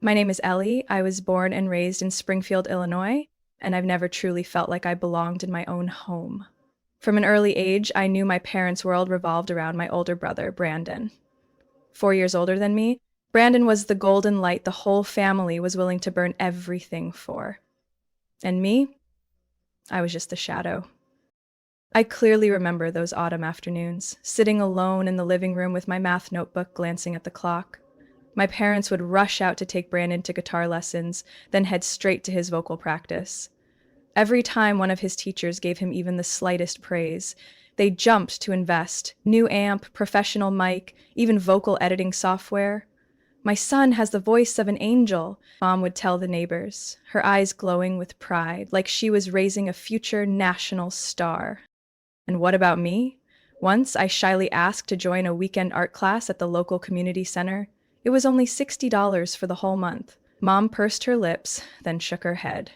My name is Ellie. I was born and raised in Springfield, Illinois, and I've never truly felt like I belonged in my own home. From an early age, I knew my parents' world revolved around my older brother, Brandon. 4 years older than me, Brandon was the golden light the whole family was willing to burn everything for. And me? I was just a shadow. I clearly remember those autumn afternoons, sitting alone in the living room with my math notebook glancing at the clock. My parents would rush out to take Brandon to guitar lessons, then head straight to his vocal practice. Every time one of his teachers gave him even the slightest praise, they jumped to invest new amp, professional mic, even vocal editing software. My son has the voice of an angel, Mom would tell the neighbors, her eyes glowing with pride, like she was raising a future national star. And what about me? Once I shyly asked to join a weekend art class at the local community center. It was only $60 for the whole month. Mom pursed her lips, then shook her head.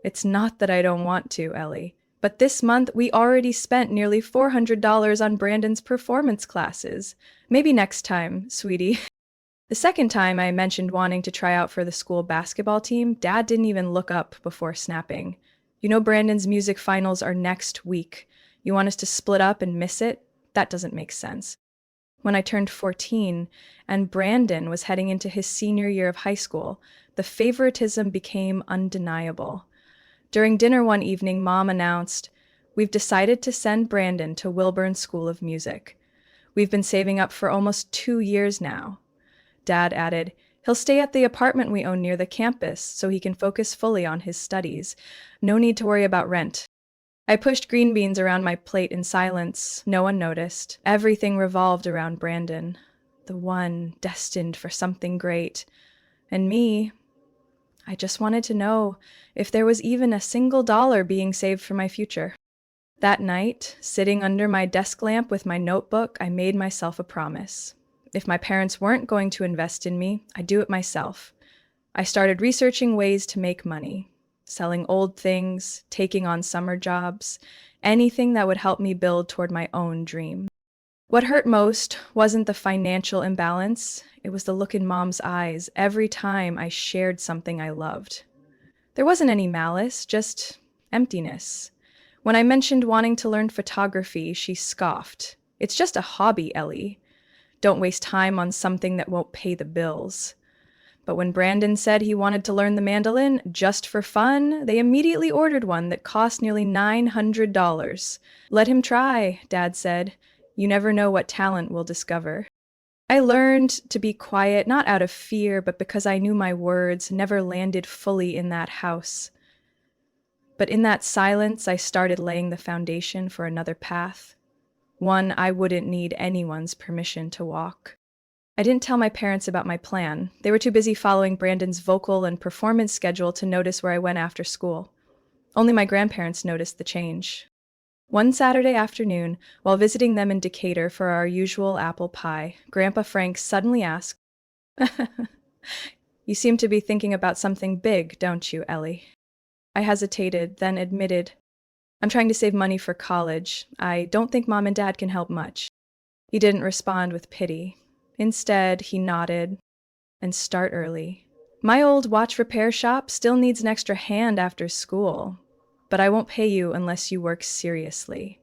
It's not that I don't want to, Ellie, but this month we already spent nearly $400 on Brandon's performance classes. Maybe next time, sweetie. The second time I mentioned wanting to try out for the school basketball team, Dad didn't even look up before snapping. You know Brandon's music finals are next week. You want us to split up and miss it? That doesn't make sense. When I turned 14 and Brandon was heading into his senior year of high school, the favoritism became undeniable. During dinner one evening, Mom announced, "We've decided to send Brandon to Wilburn School of Music. We've been saving up for almost 2 years now." Dad added, "He'll stay at the apartment we own near the campus so he can focus fully on his studies. No need to worry about rent." I pushed green beans around my plate in silence. No one noticed. Everything revolved around Brandon, the one destined for something great. And me, I just wanted to know if there was even a single dollar being saved for my future. That night, sitting under my desk lamp with my notebook, I made myself a promise. If my parents weren't going to invest in me, I'd do it myself. I started researching ways to make money. Selling old things, taking on summer jobs, anything that would help me build toward my own dream. What hurt most wasn't the financial imbalance, it was the look in Mom's eyes every time I shared something I loved. There wasn't any malice, just emptiness. When I mentioned wanting to learn photography, she scoffed. "It's just a hobby, Ellie. Don't waste time on something that won't pay the bills." But when Brandon said he wanted to learn the mandolin just for fun, they immediately ordered one that cost nearly $900. "Let him try," Dad said. "You never know what talent we'll discover." I learned to be quiet, not out of fear, but because I knew my words never landed fully in that house. But in that silence, I started laying the foundation for another path, one I wouldn't need anyone's permission to walk. I didn't tell my parents about my plan. They were too busy following Brandon's vocal and performance schedule to notice where I went after school. Only my grandparents noticed the change. One Saturday afternoon, while visiting them in Decatur for our usual apple pie, Grandpa Frank suddenly asked, "You seem to be thinking about something big, don't you, Ellie?" I hesitated, then admitted, "I'm trying to save money for college. I don't think Mom and Dad can help much." He didn't respond with pity. Instead, he nodded, "And start early. My old watch repair shop still needs an extra hand after school, but I won't pay you unless you work seriously."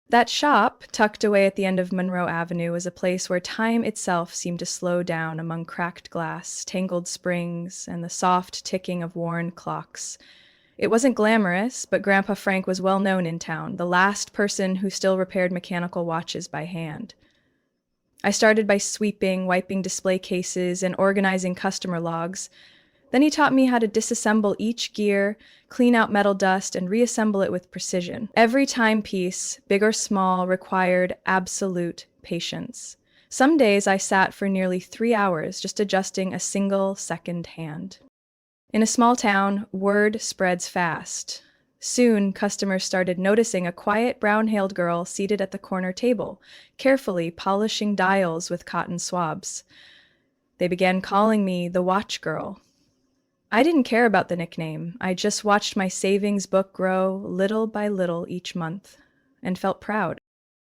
That shop, tucked away at the end of Monroe Avenue, was a place where time itself seemed to slow down among cracked glass, tangled springs, and the soft ticking of worn clocks. It wasn't glamorous, but Grandpa Frank was well known in town, the last person who still repaired mechanical watches by hand. I started by sweeping, wiping display cases, and organizing customer logs. Then he taught me how to disassemble each gear, clean out metal dust, and reassemble it with precision. Every timepiece, big or small, required absolute patience. Some days I sat for nearly 3 hours just adjusting a single second hand. In a small town, word spreads fast. Soon, customers started noticing a quiet brown-haired girl seated at the corner table, carefully polishing dials with cotton swabs. They began calling me the Watch Girl. I didn't care about the nickname. I just watched my savings book grow little by little each month and felt proud.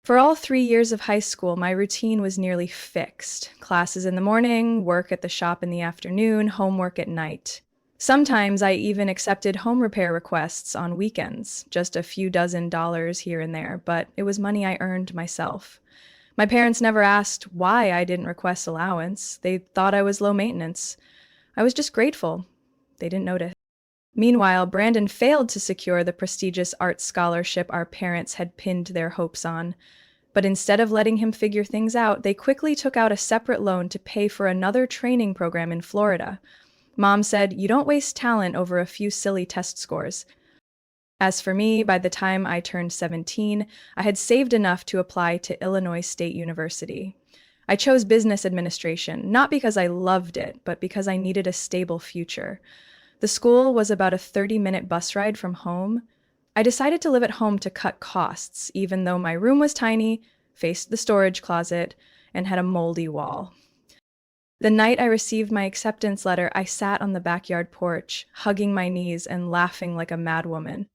For all 3 years of high school, my routine was nearly fixed. Classes in the morning, work at the shop in the afternoon, homework at night. Sometimes I even accepted home repair requests on weekends, just a few dozen dollars here and there, but it was money I earned myself. My parents never asked why I didn't request allowance. They thought I was low maintenance. I was just grateful. They didn't notice. Meanwhile, Brandon failed to secure the prestigious art scholarship our parents had pinned their hopes on. But instead of letting him figure things out, they quickly took out a separate loan to pay for another training program in Florida. Mom said, "You don't waste talent over a few silly test scores." As for me, by the time I turned 17, I had saved enough to apply to Illinois State University. I chose business administration, not because I loved it, but because I needed a stable future. The school was about a 30-minute bus ride from home. I decided to live at home to cut costs, even though my room was tiny, faced the storage closet, and had a moldy wall. The night I received my acceptance letter, I sat on the backyard porch, hugging my knees and laughing like a madwoman.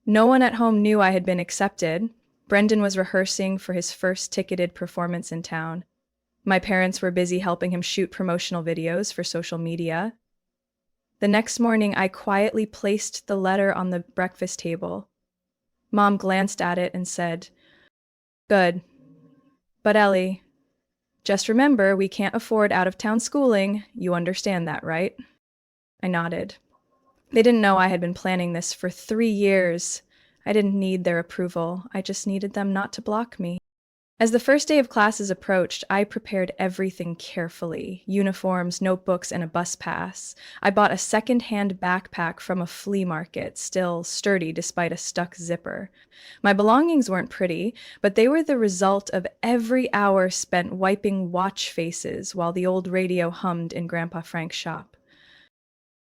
No one at home knew I had been accepted. Brendan was rehearsing for his first ticketed performance in town. My parents were busy helping him shoot promotional videos for social media. The next morning, I quietly placed the letter on the breakfast table. Mom glanced at it and said, "Good. But Ellie, just remember we can't afford out-of-town schooling. You understand that, right?" I nodded. They didn't know I had been planning this for 3 years. I didn't need their approval. I just needed them not to block me. As the first day of classes approached, I prepared everything carefully: uniforms, notebooks, and a bus pass. I bought a second-hand backpack from a flea market, still sturdy despite a stuck zipper. My belongings weren't pretty, but they were the result of every hour spent wiping watch faces while the old radio hummed in Grandpa Frank's shop.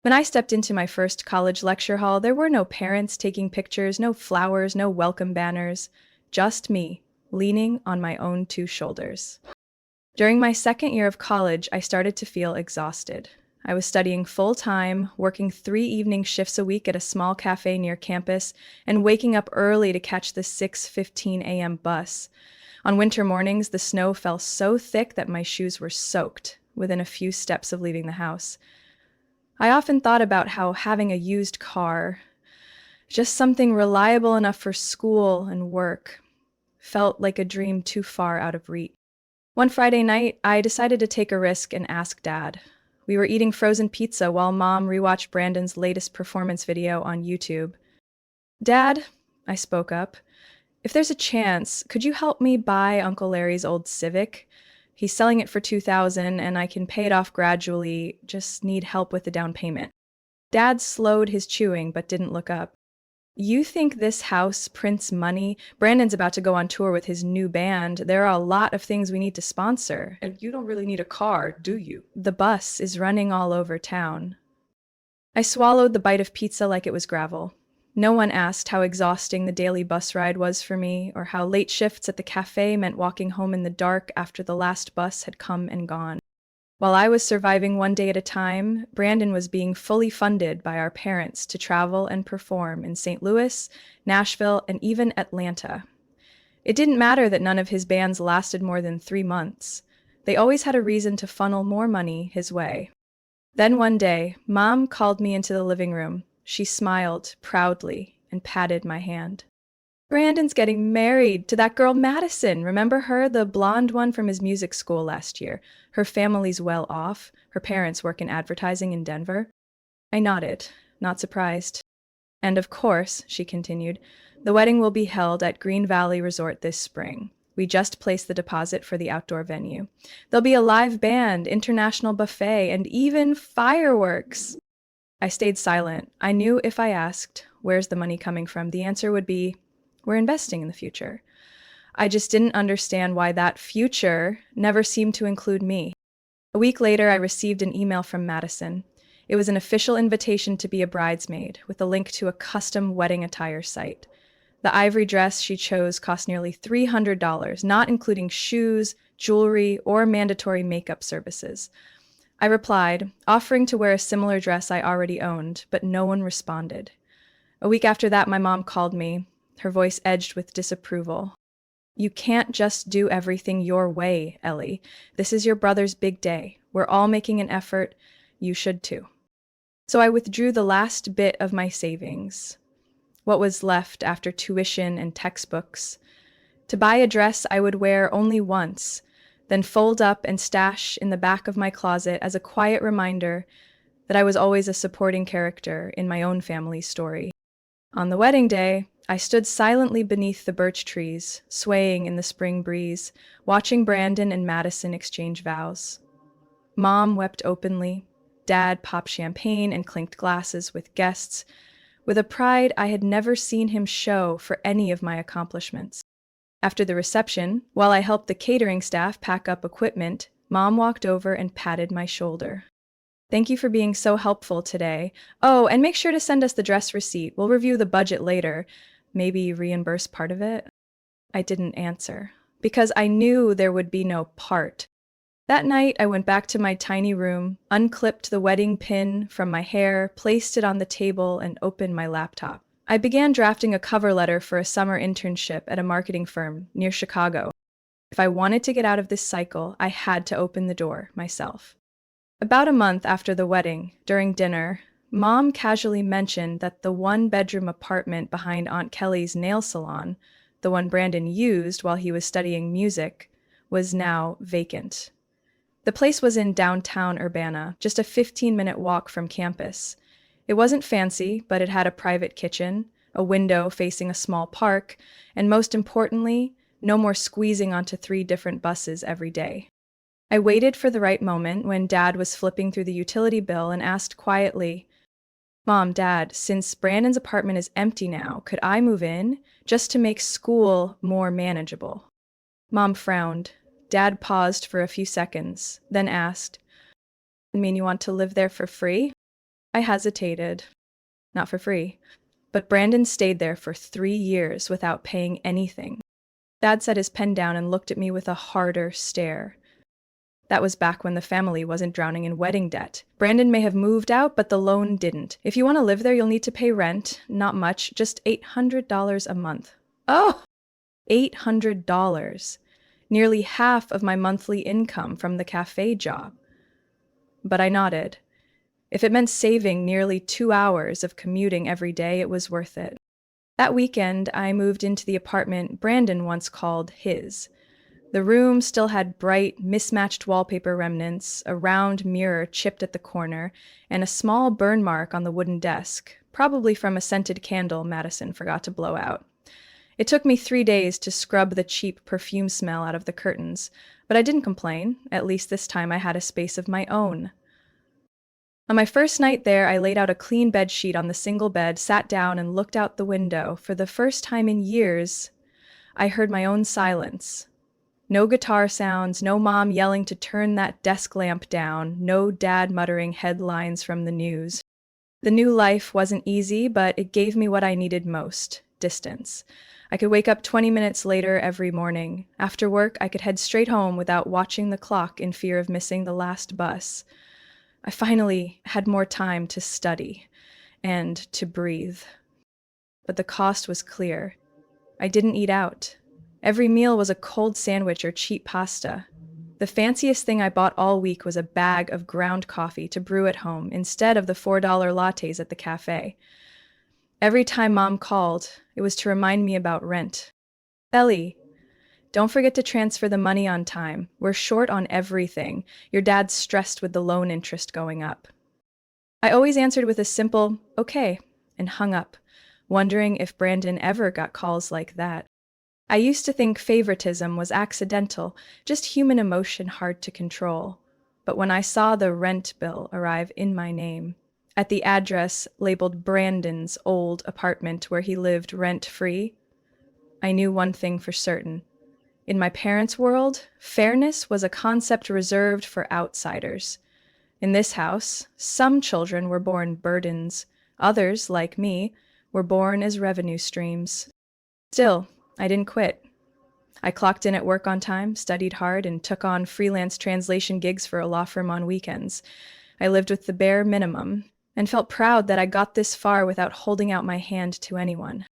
When I stepped into my first college lecture hall, there were no parents taking pictures, no flowers, no welcome banners. Just me, leaning on my own two shoulders. During my second year of college, I started to feel exhausted. I was studying full-time, working 3 evening shifts a week at a small cafe near campus, and waking up early to catch the 6:15 a.m. bus. On winter mornings, the snow fell so thick that my shoes were soaked within a few steps of leaving the house. I often thought about how having a used car, just something reliable enough for school and work, felt like a dream too far out of reach. One Friday night, I decided to take a risk and ask Dad. We were eating frozen pizza while Mom rewatched Brandon's latest performance video on YouTube. "Dad," I spoke up, "if there's a chance, could you help me buy Uncle Larry's old Civic? He's selling it for $2,000 and I can pay it off gradually, just need help with the down payment." Dad slowed his chewing but didn't look up. "You think this house prints money? Brandon's about to go on tour with his new band. There are a lot of things we need to sponsor. And you don't really need a car, do you? The bus is running all over town." I swallowed the bite of pizza like it was gravel. No one asked how exhausting the daily bus ride was for me, or how late shifts at the cafe meant walking home in the dark after the last bus had come and gone. While I was surviving one day at a time, Brandon was being fully funded by our parents to travel and perform in St. Louis, Nashville, and even Atlanta. It didn't matter that none of his bands lasted more than 3 months. They always had a reason to funnel more money his way. Then one day, Mom called me into the living room. She smiled proudly and patted my hand. "Brandon's getting married to that girl Madison. Remember her, the blonde one from his music school last year? Her family's well off. Her parents work in advertising in Denver." I nodded, not surprised. "And of course," she continued, "the wedding will be held at Green Valley Resort this spring. We just placed the deposit for the outdoor venue. There'll be a live band, international buffet, and even fireworks." I stayed silent. I knew if I asked, "Where's the money coming from?" the answer would be, "We're investing in the future." I just didn't understand why that future never seemed to include me. A week later, I received an email from Madison. It was an official invitation to be a bridesmaid, with a link to a custom wedding attire site. The ivory dress she chose cost nearly $300, not including shoes, jewelry, or mandatory makeup services. I replied, offering to wear a similar dress I already owned, but no one responded. A week after that, my mom called me, her voice edged with disapproval. You can't just do everything your way, Ellie. This is your brother's big day. We're all making an effort. You should too. So I withdrew the last bit of my savings, what was left after tuition and textbooks, to buy a dress I would wear only once, then fold up and stash in the back of my closet as a quiet reminder that I was always a supporting character in my own family's story. On the wedding day, I stood silently beneath the birch trees, swaying in the spring breeze, watching Brandon and Madison exchange vows. Mom wept openly. Dad popped champagne and clinked glasses with guests, with a pride I had never seen him show for any of my accomplishments. After the reception, while I helped the catering staff pack up equipment, Mom walked over and patted my shoulder. Thank you for being so helpful today. Oh, and make sure to send us the dress receipt. We'll review the budget later. Maybe reimburse part of it? I didn't answer, because I knew there would be no part. That night, I went back to my tiny room, unclipped the wedding pin from my hair, placed it on the table, and opened my laptop. I began drafting a cover letter for a summer internship at a marketing firm near Chicago. If I wanted to get out of this cycle, I had to open the door myself. About a month after the wedding, during dinner, Mom casually mentioned that the one-bedroom apartment behind Aunt Kelly's nail salon, the one Brandon used while he was studying music, was now vacant. The place was in downtown Urbana, just a 15-minute walk from campus. It wasn't fancy, but it had a private kitchen, a window facing a small park, and most importantly, no more squeezing onto 3 different buses every day. I waited for the right moment when Dad was flipping through the utility bill and asked quietly, Mom, Dad, since Brandon's apartment is empty now, could I move in just to make school more manageable? Mom frowned. Dad paused for a few seconds, then asked, "You mean you want to live there for free?" I hesitated. Not for free. But Brandon stayed there for 3 years without paying anything. Dad set his pen down and looked at me with a harder stare. That was back when the family wasn't drowning in wedding debt. Brandon may have moved out, but the loan didn't. If you want to live there, you'll need to pay rent. Not much, just $800 a month. Oh! $800. Nearly half of my monthly income from the cafe job. But I nodded. If it meant saving nearly 2 hours of commuting every day, it was worth it. That weekend, I moved into the apartment Brandon once called his. The room still had bright, mismatched wallpaper remnants, a round mirror chipped at the corner, and a small burn mark on the wooden desk, probably from a scented candle Madison forgot to blow out. It took me 3 days to scrub the cheap perfume smell out of the curtains, but I didn't complain. At least this time I had a space of my own. On my first night there, I laid out a clean bed sheet on the single bed, sat down, and looked out the window. For the first time in years, I heard my own silence. No guitar sounds, no mom yelling to turn that desk lamp down, no dad muttering headlines from the news. The new life wasn't easy, but it gave me what I needed most: distance. I could wake up 20 minutes later every morning. After work, I could head straight home without watching the clock in fear of missing the last bus. I finally had more time to study and to breathe. But the cost was clear. I didn't eat out. Every meal was a cold sandwich or cheap pasta. The fanciest thing I bought all week was a bag of ground coffee to brew at home instead of the $4 lattes at the cafe. Every time Mom called, it was to remind me about rent. "Ellie, don't forget to transfer the money on time. We're short on everything. Your dad's stressed with the loan interest going up." I always answered with a simple, "Okay," and hung up, wondering if Brandon ever got calls like that. I used to think favoritism was accidental, just human emotion hard to control. But when I saw the rent bill arrive in my name, at the address labeled Brandon's old apartment where he lived rent-free, I knew one thing for certain. In my parents' world, fairness was a concept reserved for outsiders. In this house, some children were born burdens. Others, like me, were born as revenue streams. Still, I didn't quit. I clocked in at work on time, studied hard, and took on freelance translation gigs for a law firm on weekends. I lived with the bare minimum and felt proud that I got this far without holding out my hand to anyone.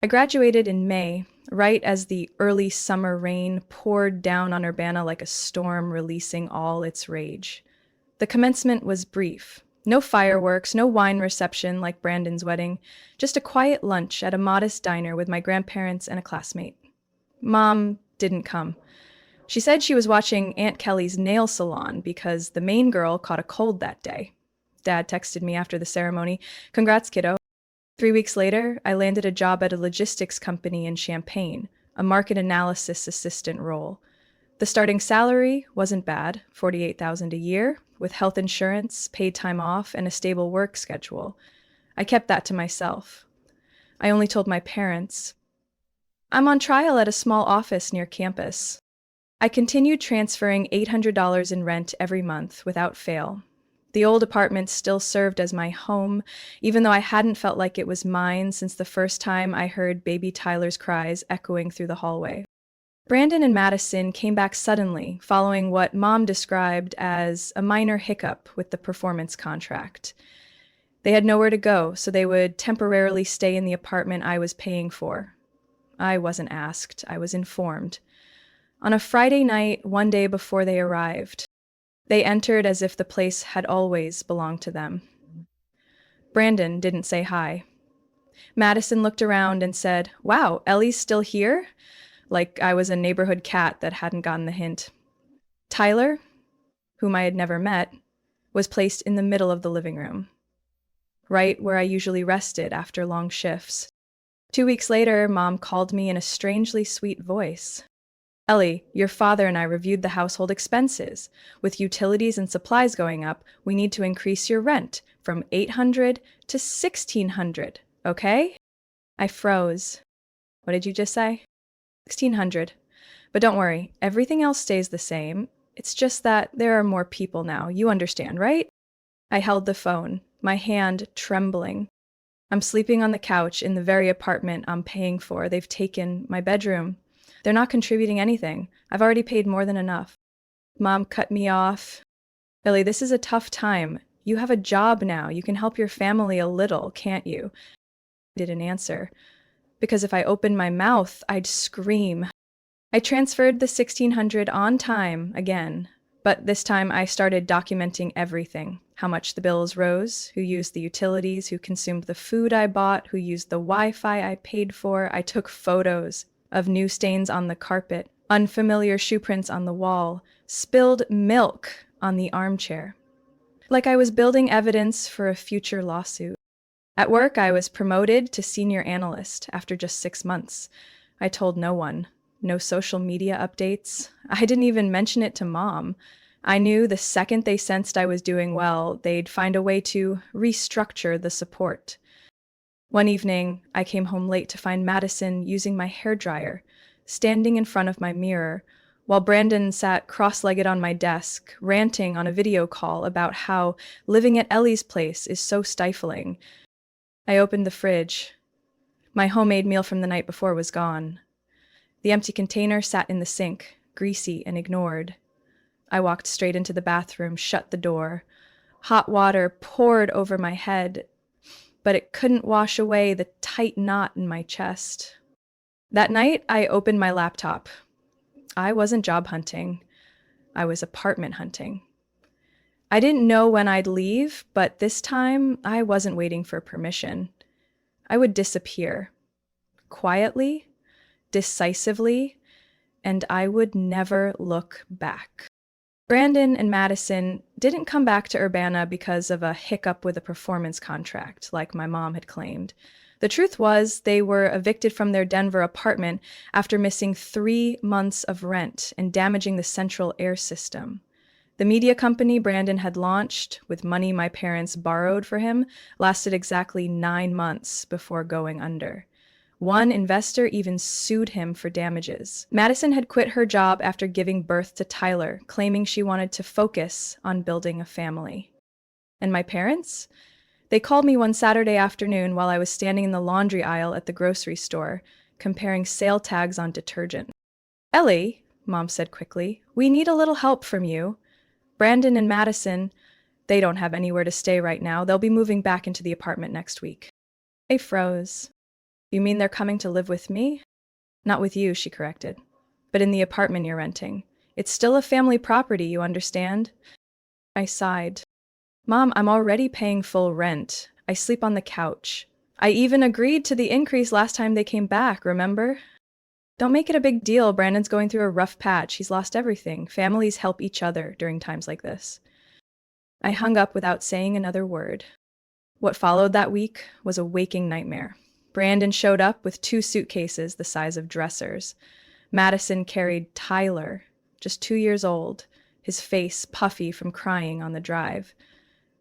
I graduated in May, right as the early summer rain poured down on Urbana like a storm releasing all its rage. The commencement was brief. No fireworks, no wine reception like Brandon's wedding, just a quiet lunch at a modest diner with my grandparents and a classmate. Mom didn't come. She said she was watching Aunt Kelly's nail salon because the main girl caught a cold that day. Dad texted me after the ceremony, "Congrats, kiddo." 3 weeks later, I landed a job at a logistics company in Champaign, a market analysis assistant role. The starting salary wasn't bad, $48,000 a year, with health insurance, paid time off, and a stable work schedule. I kept that to myself. I only told my parents. I'm on trial at a small office near campus. I continued transferring $800 in rent every month without fail. The old apartment still served as my home, even though I hadn't felt like it was mine since the first time I heard baby Tyler's cries echoing through the hallway. Brandon and Madison came back suddenly, following what Mom described as a minor hiccup with the performance contract. They had nowhere to go, so they would temporarily stay in the apartment I was paying for. I wasn't asked, I was informed. On a Friday night, one day before they arrived, they entered as if the place had always belonged to them. Brandon didn't say hi. Madison looked around and said, "Wow, Ellie's still here?" Like I was a neighborhood cat that hadn't gotten the hint. Tyler, whom I had never met, was placed in the middle of the living room, right where I usually rested after long shifts. 2 weeks later, Mom called me in a strangely sweet voice. "Ellie, your father and I reviewed the household expenses. With utilities and supplies going up, we need to increase your rent from $800 to $1,600, okay?" I froze. "What did you just say?" "1,600. But don't worry, everything else stays the same. It's just that there are more people now. You understand, right?" I held the phone, my hand trembling. "I'm sleeping on the couch in the very apartment I'm paying for. They've taken my bedroom. They're not contributing anything. I've already paid more than enough." Mom cut me off. "Billy, this is a tough time. You have a job now. You can help your family a little, can't you?" I didn't answer, because if I opened my mouth, I'd scream. I transferred the $1,600 on time again, but this time I started documenting everything. How much the bills rose, who used the utilities, who consumed the food I bought, who used the Wi-Fi I paid for. I took photos of new stains on the carpet, unfamiliar shoe prints on the wall, spilled milk on the armchair. Like I was building evidence for a future lawsuit. At work, I was promoted to senior analyst after just 6 months. I told no one. No social media updates. I didn't even mention it to Mom. I knew the second they sensed I was doing well, they'd find a way to restructure the support. One evening, I came home late to find Madison using my hairdryer, standing in front of my mirror, while Brandon sat cross-legged on my desk, ranting on a video call about how living at Ellie's place is so stifling. I opened the fridge. My homemade meal from the night before was gone. The empty container sat in the sink, greasy and ignored. I walked straight into the bathroom, shut the door. Hot water poured over my head, but it couldn't wash away the tight knot in my chest. That night, I opened my laptop. I wasn't job hunting. I was apartment hunting. I didn't know when I'd leave, but this time I wasn't waiting for permission. I would disappear. Quietly, decisively, and I would never look back. Brandon and Madison didn't come back to Urbana because of a hiccup with a performance contract, like my mom had claimed. The truth was, they were evicted from their Denver apartment after missing 3 months of rent and damaging the central air system. The media company Brandon had launched, with money my parents borrowed for him, lasted exactly 9 months before going under. One investor even sued him for damages. Madison had quit her job after giving birth to Tyler, claiming she wanted to focus on building a family. And my parents? They called me one Saturday afternoon while I was standing in the laundry aisle at the grocery store, comparing sale tags on detergent. "Ellie," Mom said quickly, "we need a little help from you. Brandon and Madison, they don't have anywhere to stay right now. They'll be moving back into the apartment next week." I froze. You mean they're coming to live with me? Not with you, she corrected, but in the apartment you're renting. It's still a family property, you understand? I sighed. Mom, I'm already paying full rent. I sleep on the couch. I even agreed to the increase last time they came back, remember? Don't make it a big deal. Brandon's going through a rough patch. He's lost everything. Families help each other during times like this. I hung up without saying another word. What followed that week was a waking nightmare. Brandon showed up with 2 suitcases the size of dressers. Madison carried Tyler, just 2 years old, his face puffy from crying on the drive.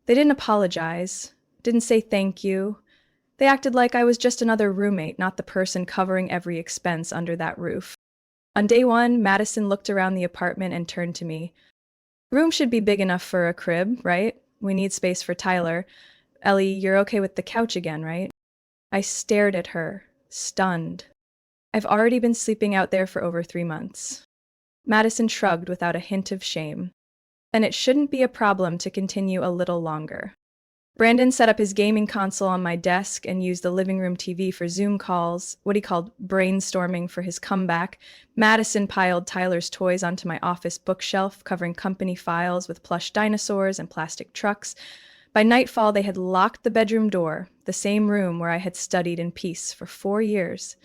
They didn't apologize, didn't say thank you. They acted like I was just another roommate, not the person covering every expense under that roof. On day 1, Madison looked around the apartment and turned to me. Room should be big enough for a crib, right? We need space for Tyler. Ellie, you're okay with the couch again, right? I stared at her, stunned. I've already been sleeping out there for over 3 months. Madison shrugged without a hint of shame. And it shouldn't be a problem to continue a little longer. Brandon set up his gaming console on my desk and used the living room TV for Zoom calls, what he called brainstorming for his comeback. Madison piled Tyler's toys onto my office bookshelf, covering company files with plush dinosaurs and plastic trucks. By nightfall, they had locked the bedroom door, the same room where I had studied in peace for 4 years.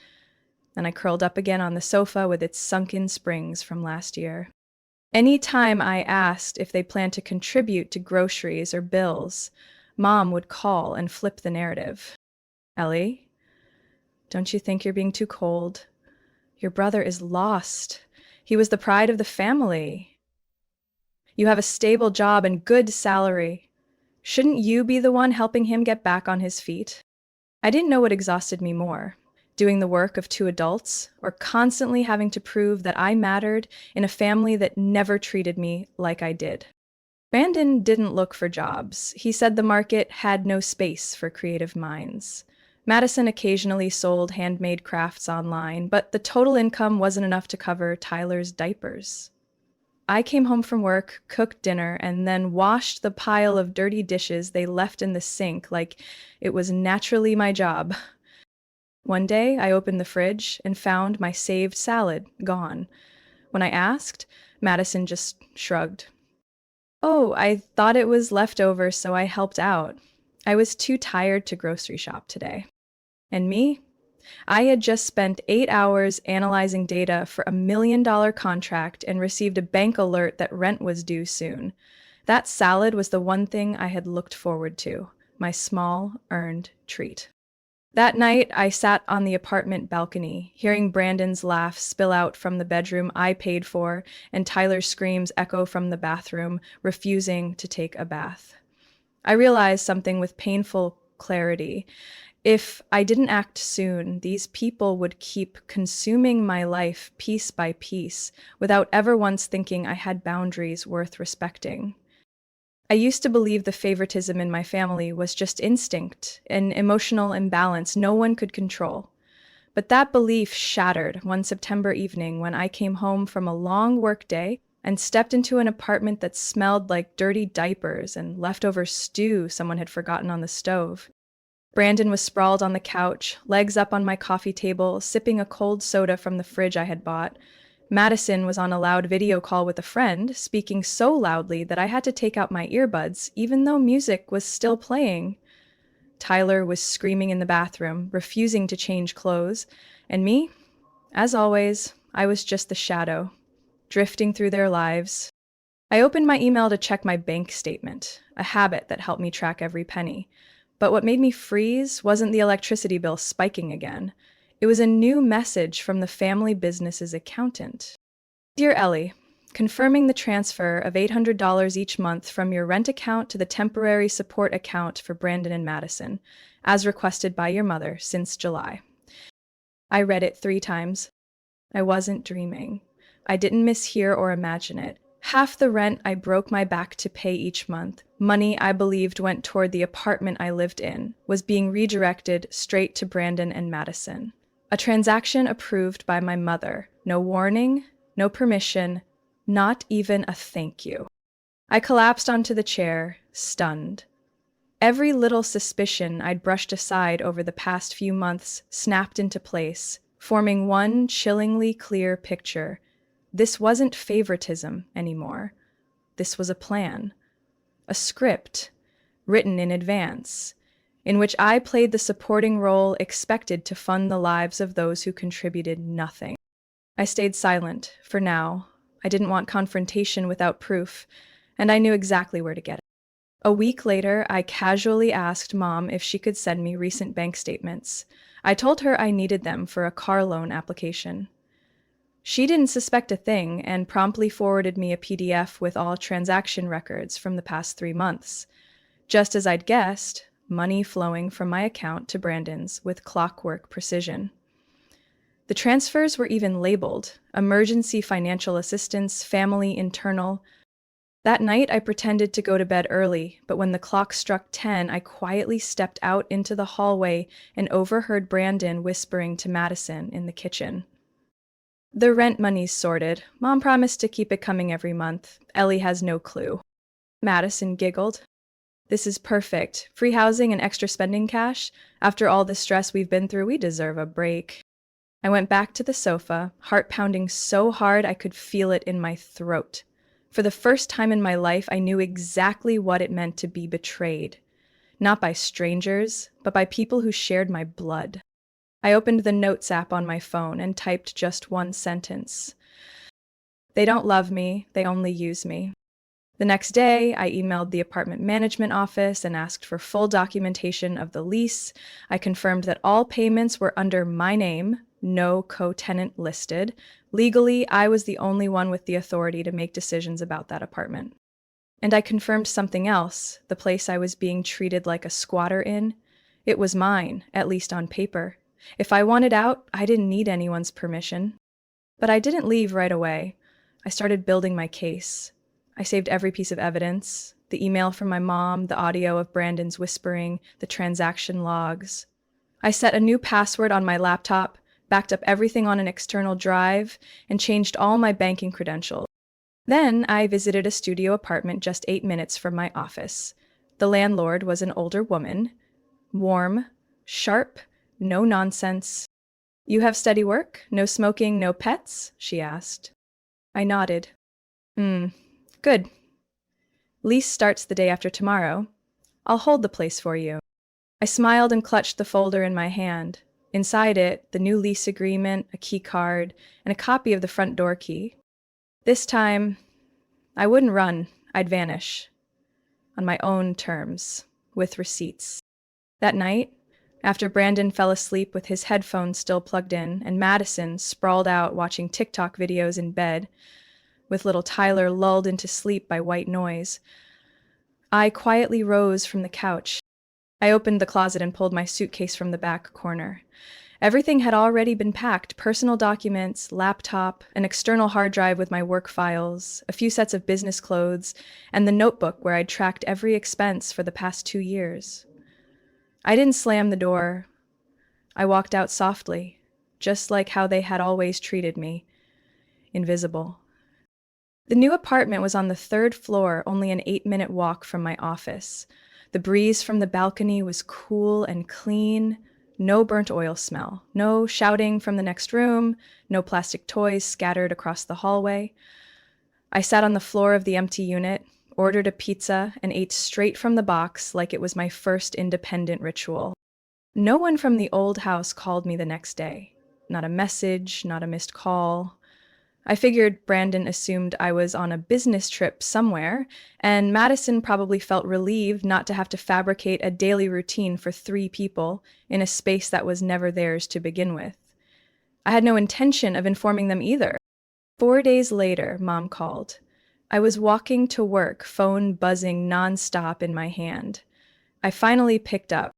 Then I curled up again on the sofa with its sunken springs from last year. Any time I asked if they planned to contribute to groceries or bills, Mom would call and flip the narrative. Ellie, don't you think you're being too cold? Your brother is lost. He was the pride of the family. You have a stable job and good salary. Shouldn't you be the one helping him get back on his feet? I didn't know what exhausted me more, doing the work of 2 adults or constantly having to prove that I mattered in a family that never treated me like I did. Brandon didn't look for jobs. He said the market had no space for creative minds. Madison occasionally sold handmade crafts online, but the total income wasn't enough to cover Tyler's diapers. I came home from work, cooked dinner, and then washed the pile of dirty dishes they left in the sink like it was naturally my job. One day, I opened the fridge and found my saved salad gone. When I asked, Madison just shrugged. Oh, I thought it was leftover, so I helped out. I was too tired to grocery shop today. And me? I had just spent 8 hours analyzing data for a $1 million contract and received a bank alert that rent was due soon. That salad was the one thing I had looked forward to, my small, earned treat. That night, I sat on the apartment balcony, hearing Brandon's laugh spill out from the bedroom I paid for and Tyler's screams echo from the bathroom, refusing to take a bath. I realized something with painful clarity. If I didn't act soon, these people would keep consuming my life piece by piece without ever once thinking I had boundaries worth respecting. I used to believe the favoritism in my family was just instinct, an emotional imbalance no one could control. But that belief shattered one September evening when I came home from a long workday and stepped into an apartment that smelled like dirty diapers and leftover stew someone had forgotten on the stove. Brandon was sprawled on the couch, legs up on my coffee table, sipping a cold soda from the fridge I had bought. Madison was on a loud video call with a friend, speaking so loudly that I had to take out my earbuds, even though music was still playing. Tyler was screaming in the bathroom, refusing to change clothes, and me? As always, I was just the shadow, drifting through their lives. I opened my email to check my bank statement, a habit that helped me track every penny. But what made me freeze wasn't the electricity bill spiking again. It was a new message from the family business's accountant. Dear Ellie, confirming the transfer of $800 each month from your rent account to the temporary support account for Brandon and Madison, as requested by your mother since July. I read it 3 times. I wasn't dreaming. I didn't mishear or imagine it. Half the rent I broke my back to pay each month, money I believed went toward the apartment I lived in, was being redirected straight to Brandon and Madison. A transaction approved by my mother. No warning, no permission, not even a thank you. I collapsed onto the chair, stunned. Every little suspicion I'd brushed aside over the past few months snapped into place, forming one chillingly clear picture. This wasn't favoritism anymore. This was a plan, a script, written in advance, in which I played the supporting role expected to fund the lives of those who contributed nothing. I stayed silent, for now. I didn't want confrontation without proof, and I knew exactly where to get it. A week later, I casually asked Mom if she could send me recent bank statements. I told her I needed them for a car loan application. She didn't suspect a thing and promptly forwarded me a PDF with all transaction records from the past 3 months. Just as I'd guessed, money flowing from my account to Brandon's with clockwork precision. The transfers were even labeled emergency financial assistance, family internal. That night, I pretended to go to bed early, but when the clock struck 10, I quietly stepped out into the hallway and overheard Brandon whispering to Madison in the kitchen. The rent money's sorted. Mom promised to keep it coming every month. Ellie has no clue. Madison giggled. This is perfect. Free housing and extra spending cash. After all the stress we've been through, we deserve a break. I went back to the sofa, heart pounding so hard I could feel it in my throat. For the first time in my life, I knew exactly what it meant to be betrayed. Not by strangers, but by people who shared my blood. I opened the Notes app on my phone and typed just one sentence. They don't love me, they only use me. The next day, I emailed the apartment management office and asked for full documentation of the lease. I confirmed that all payments were under my name, no co-tenant listed. Legally, I was the only one with the authority to make decisions about that apartment. And I confirmed something else, the place I was being treated like a squatter in. It was mine, at least on paper. If I wanted out, I didn't need anyone's permission. But I didn't leave right away. I started building my case. I saved every piece of evidence, the email from my mom, the audio of Brandon's whispering, the transaction logs. I set a new password on my laptop, backed up everything on an external drive, and changed all my banking credentials. Then I visited a studio apartment just 8 minutes from my office. The landlord was an older woman, warm, sharp, no nonsense. You have steady work? No smoking, no pets? She asked. I nodded. Good. Lease starts the day after tomorrow. I'll hold the place for you. I smiled and clutched the folder in my hand. Inside it, the new lease agreement, a key card, and a copy of the front door key. This time, I wouldn't run. I'd vanish. On my own terms, with receipts. That night, after Brandon fell asleep with his headphones still plugged in, and Madison sprawled out watching TikTok videos in bed, with little Tyler lulled into sleep by white noise, I quietly rose from the couch. I opened the closet and pulled my suitcase from the back corner. Everything had already been packed: personal documents, laptop, an external hard drive with my work files, a few sets of business clothes, and the notebook where I'd tracked every expense for the past 2 years. I didn't slam the door. I walked out softly, just like how they had always treated me. Invisible. The new apartment was on the 3rd floor, only an 8-minute walk from my office. The breeze from the balcony was cool and clean, no burnt oil smell, no shouting from the next room, no plastic toys scattered across the hallway. I sat on the floor of the empty unit, ordered a pizza, and ate straight from the box like it was my first independent ritual. No one from the old house called me the next day. Not a message, not a missed call. I figured Brandon assumed I was on a business trip somewhere, and Madison probably felt relieved not to have to fabricate a daily routine for 3 people in a space that was never theirs to begin with. I had no intention of informing them either. 4 days later, Mom called. I was walking to work, phone buzzing nonstop in my hand. I finally picked up.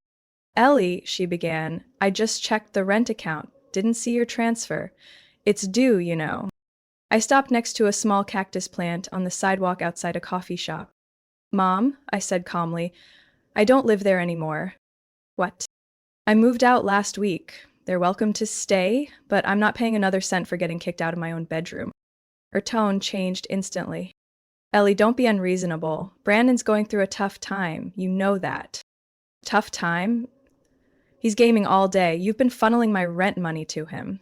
Ellie, she began, I just checked the rent account. Didn't see your transfer. It's due, you know. I stopped next to a small cactus plant on the sidewalk outside a coffee shop. Mom, I said calmly, I don't live there anymore. What? I moved out last week. They're welcome to stay, but I'm not paying another cent for getting kicked out of my own bedroom. Her tone changed instantly. Ellie, don't be unreasonable. Brandon's going through a tough time. You know that. Tough time? He's gaming all day. You've been funneling my rent money to him.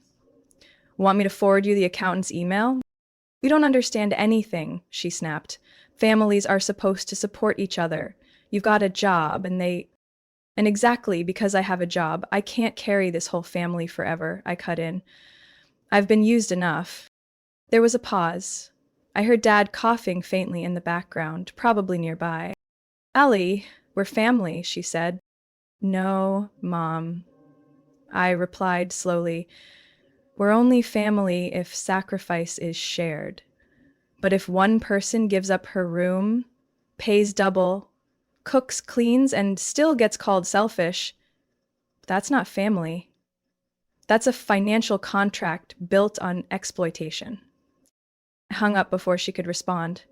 Want me to forward you the accountant's email? You don't understand anything, she snapped. Families are supposed to support each other. You've got a job, and exactly because I have a job, I can't carry this whole family forever, I cut in. I've been used enough. There was a pause. I heard Dad coughing faintly in the background, probably nearby. Ellie, we're family, she said. No, Mom, I replied slowly. We're only family if sacrifice is shared. But if one person gives up her room, pays double, cooks, cleans, and still gets called selfish, that's not family. That's a financial contract built on exploitation. I hung up before she could respond.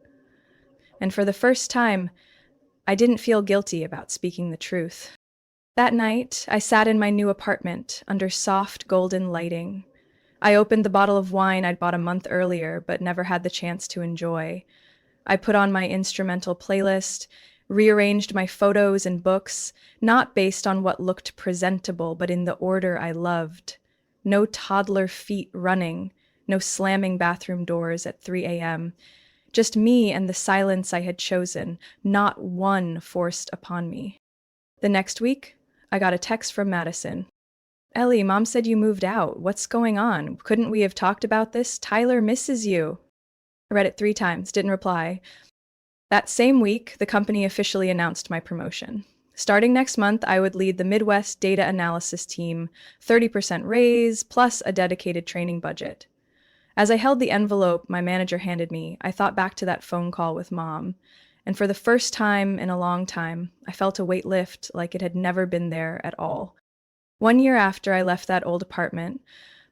And for the first time, I didn't feel guilty about speaking the truth. That night, I sat in my new apartment under soft golden lighting. I opened the bottle of wine I'd bought a month earlier but never had the chance to enjoy. I put on my instrumental playlist, rearranged my photos and books, not based on what looked presentable, but in the order I loved. No toddler feet running, no slamming bathroom doors at 3 a.m. Just me and the silence I had chosen, not one forced upon me. The next week, I got a text from Madison. Ellie, Mom said you moved out. What's going on? Couldn't we have talked about this? Tyler misses you. I read it 3 times, didn't reply. That same week, the company officially announced my promotion. Starting next month, I would lead the Midwest data analysis team, 30% raise, plus a dedicated training budget. As I held the envelope my manager handed me, I thought back to that phone call with Mom. And for the first time in a long time, I felt a weight lift like it had never been there at all. 1 year after I left that old apartment,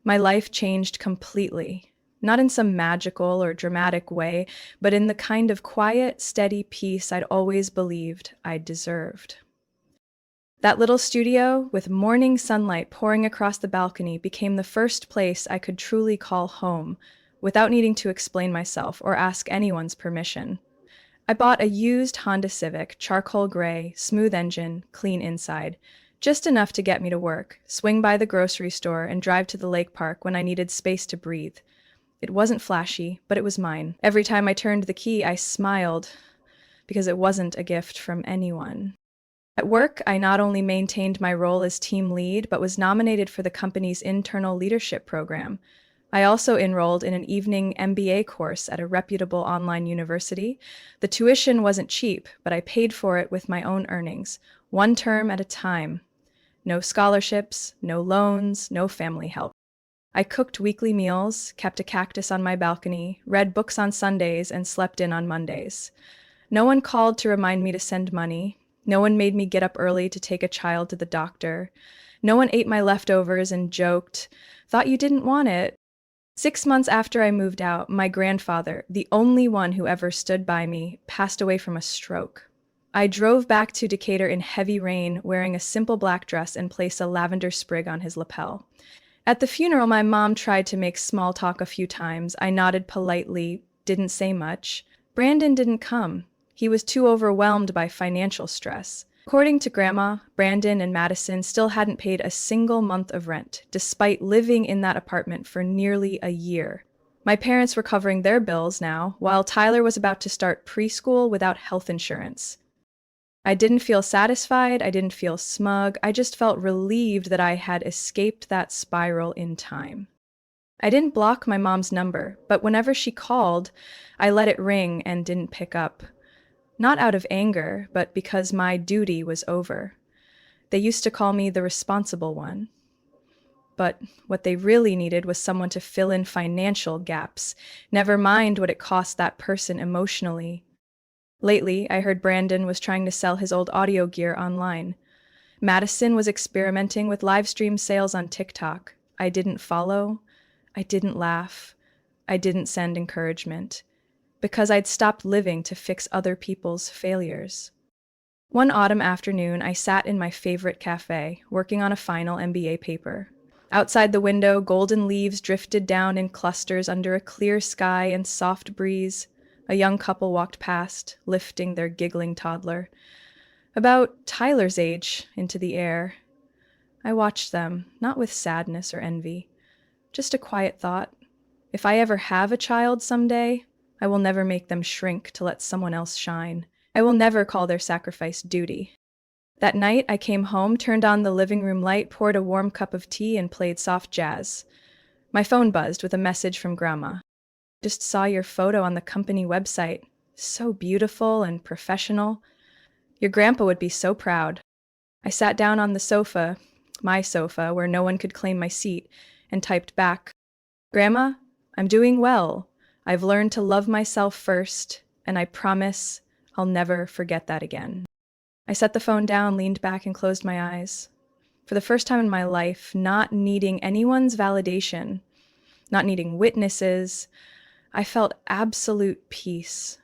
my life changed completely. Not in some magical or dramatic way, but in the kind of quiet, steady peace I'd always believed I deserved. That little studio, with morning sunlight pouring across the balcony, became the first place I could truly call home, without needing to explain myself or ask anyone's permission. I bought a used Honda Civic, charcoal gray, smooth engine, clean inside, just enough to get me to work, swing by the grocery store, and drive to the lake park when I needed space to breathe. It wasn't flashy, but it was mine. Every time I turned the key, I smiled, because it wasn't a gift from anyone. At work, I not only maintained my role as team lead, but was nominated for the company's internal leadership program. I also enrolled in an evening MBA course at a reputable online university. The tuition wasn't cheap, but I paid for it with my own earnings, 1 term at a time. No scholarships, no loans, no family help. I cooked weekly meals, kept a cactus on my balcony, read books on Sundays, and slept in on Mondays. No one called to remind me to send money. No one made me get up early to take a child to the doctor. No one ate my leftovers and joked, "Thought you didn't want it." 6 months after I moved out, my grandfather, the only one who ever stood by me, passed away from a stroke. I drove back to Decatur in heavy rain, wearing a simple black dress, and placed a lavender sprig on his lapel. At the funeral, my mom tried to make small talk a few times. I nodded politely, didn't say much. Brandon didn't come. He was too overwhelmed by financial stress. According to Grandma, Brandon and Madison still hadn't paid a single month of rent, despite living in that apartment for nearly a year. My parents were covering their bills now, while Tyler was about to start preschool without health insurance. I didn't feel satisfied, I didn't feel smug, I just felt relieved that I had escaped that spiral in time. I didn't block my mom's number, but whenever she called, I let it ring and didn't pick up. Not out of anger, but because my duty was over. They used to call me the responsible one. But what they really needed was someone to fill in financial gaps, never mind what it cost that person emotionally. Lately, I heard Brandon was trying to sell his old audio gear online. Madison was experimenting with live stream sales on TikTok. I didn't follow. I didn't laugh. I didn't send encouragement. Because I'd stopped living to fix other people's failures. One autumn afternoon, I sat in my favorite cafe, working on a final MBA paper. Outside the window, golden leaves drifted down in clusters under a clear sky and soft breeze. A young couple walked past, lifting their giggling toddler. About Tyler's age into the air. I watched them, not with sadness or envy, just a quiet thought. If I ever have a child someday, I will never make them shrink to let someone else shine. I will never call their sacrifice duty. That night, I came home, turned on the living room light, poured a warm cup of tea, and played soft jazz. My phone buzzed with a message from Grandma. Just saw your photo on the company website. So beautiful and professional. Your grandpa would be so proud. I sat down on the sofa, my sofa, where no one could claim my seat, and typed back, Grandma, I'm doing well. I've learned to love myself first, and I promise I'll never forget that again. I set the phone down, leaned back, and closed my eyes. For the first time in my life, not needing anyone's validation, not needing witnesses, I felt absolute peace.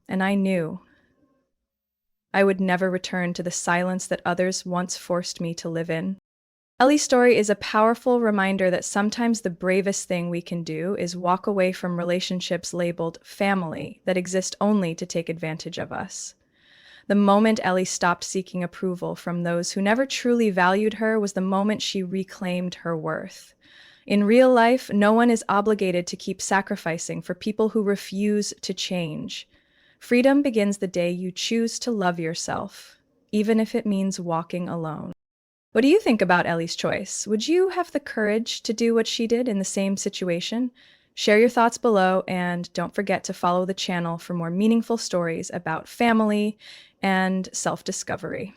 And I knew I would never return to the silence that others once forced me to live in. Ellie's story is a powerful reminder that sometimes the bravest thing we can do is walk away from relationships labeled family that exist only to take advantage of us. The moment Ellie stopped seeking approval from those who never truly valued her was the moment she reclaimed her worth. In real life, no one is obligated to keep sacrificing for people who refuse to change. Freedom begins the day you choose to love yourself, even if it means walking alone. What do you think about Ellie's choice? Would you have the courage to do what she did in the same situation? Share your thoughts below, and don't forget to follow the channel for more meaningful stories about family and self-discovery.